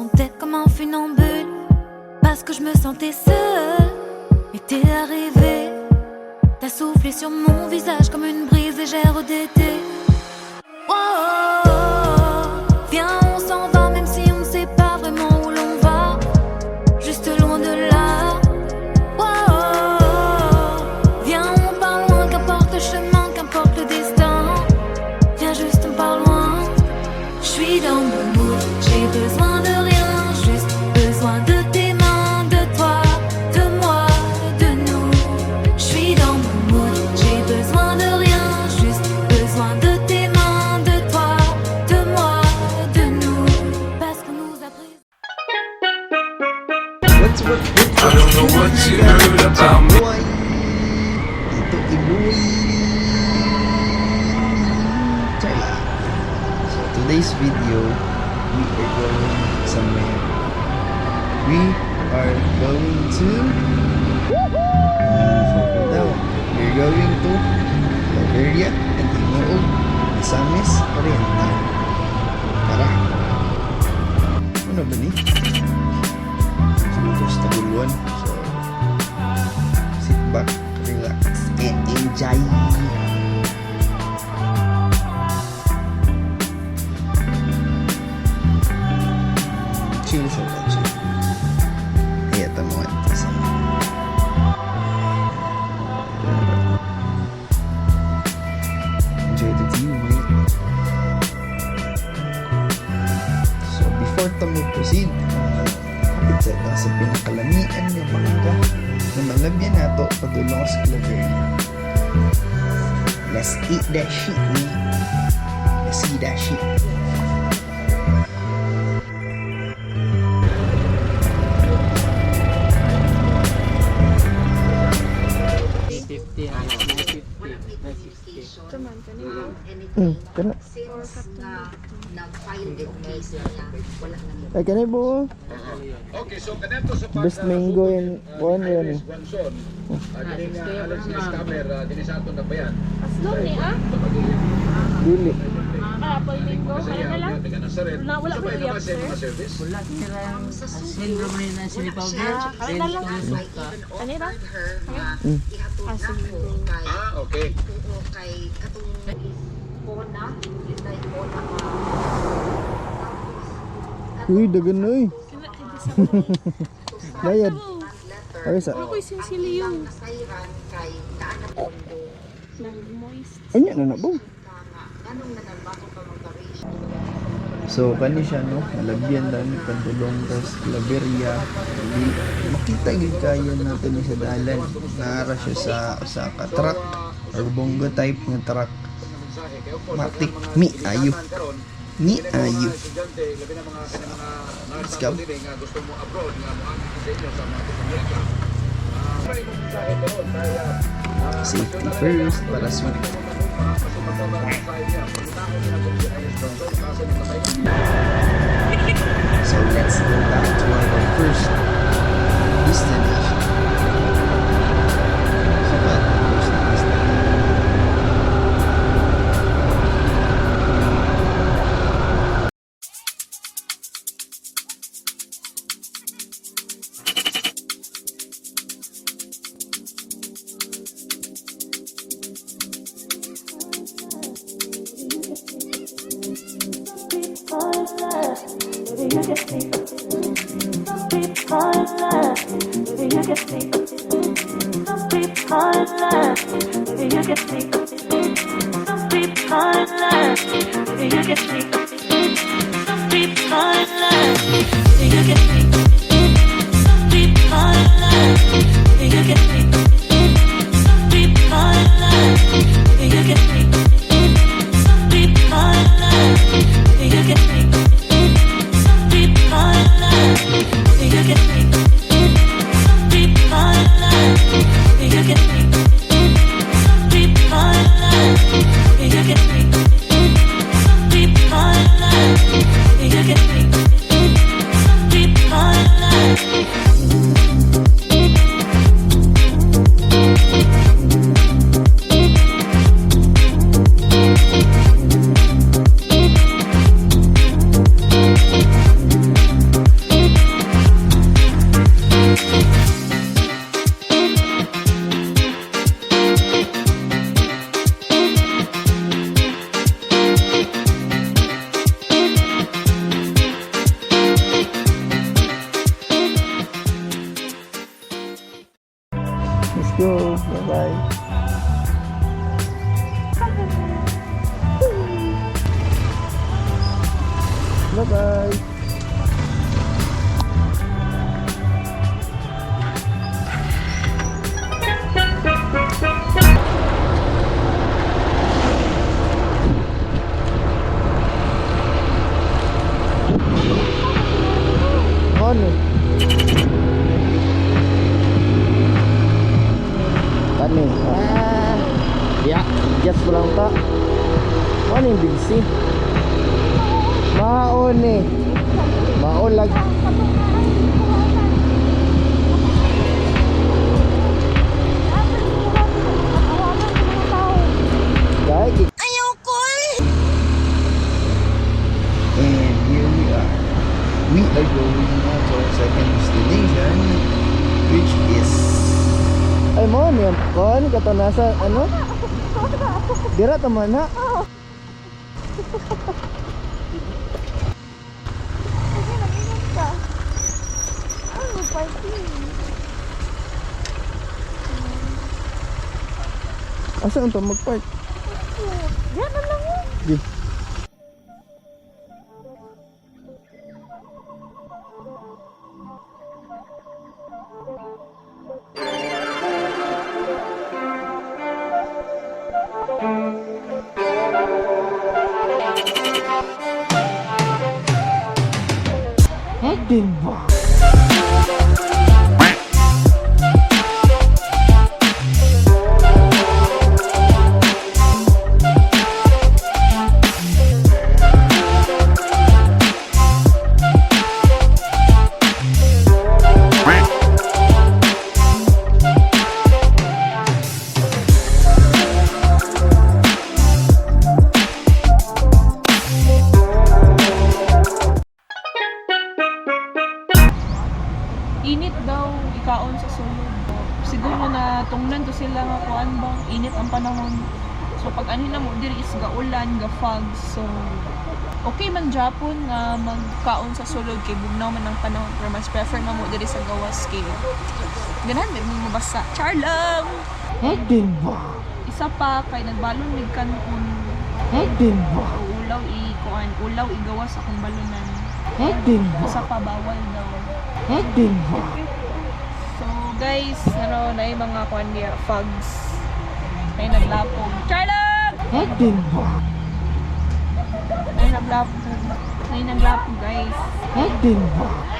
sentais comme un funambule, parce que je me sentais seule. Et t'es arrivé, t'as soufflé sur mon visage comme une brise légère d'été. Oh, viens, on s'en va, même si on ne sait pas vraiment où l'on va, juste loin de là. Oh, viens, on part loin, qu'importe le chemin, qu'importe le destin. Viens juste, on part loin. Je suis dans mon mood, j'ai besoin de rien, juste besoin de tes mains, de toi, de moi, de nous. Je suis dans mon mood, j'ai besoin de rien, juste besoin de tes mains, de toi, de moi, de nous. Parce qu'on nous a pris. I don't know what you heard about me. Ito Ibuy. Chala. So today's video, we are going somewhere. We are going to we're going to Claveria and Gingoog, Misamis, Oriental. Tara. Ano ba ni? Terus taguluan. So sit back, relax, and enjoy. Chill sa chill. Kaya tamuan ito sa enjoy the view, mate. So before tamu proceed, kapit sa pinakalamian ng mangga na malabyan nato padulong sa Claveria. Let's eat that shit, man. Let's eat that shit. Kana ay kanay bo. Okay, so kanento sa Best mango in one yan. Swanson. Galing ELXC camera, dinisato na ba yan? Aslong ni Dili. apple mango, kaya na lang. Wala ba yung mga service? Wala silang syndrome rin na silipaw din. Kaya na lang. Kanina? Okay. Uy, dagan na eh. Bayad. Ay, sa. Ako'y sinsiliyong. Moist. Anya na ba? So, kani siya, no? Malabyan dami padulong tas Claveria. Makita yung kaya natin sa dalan. Naara siya sa ka truck or bongo type ng truck. Matik, mi ayo. Mi ayo. Let's go. Safety first para sweet. So let's go back to our first destination. Let's go. Bye-bye. Bye-bye. Ano? Kani? Ya, just lang ta. Ano yung big C? Maon eh. Maon lag. Guys, ayoko eh. And here we are. We are going now to our second destination, which is... Ay mo, niyan kon, kato nasa, ano? Dira taman ha? Sige, mag-ingat ka. Ano, parking? Asaan to mag-park? Yan na lang oh. Di. Diba? Init daw ikaon sa sulod. Siguro na tungnan to sila nga kuan ba init ang panahon. So pag ani na mo diri is gaulan, ga fog. So okay man Japon nga magkaon sa sulod kay bugnaw man ang panahon, pero mas prefer man mo diri sa gawas kay ganahan mo mabasa. Charlang. Diba? Isa pa kay nagbalon mig kanon. Diba? Ulaw i kuan, ulaw igawas akong balunan. Diba? Isa pa bawal daw. Diba? So guys, ano na yung mga kuan niya, fogs. May naglapog. Charlotte! Diba? May naglapog. May naglapog guys. Diba?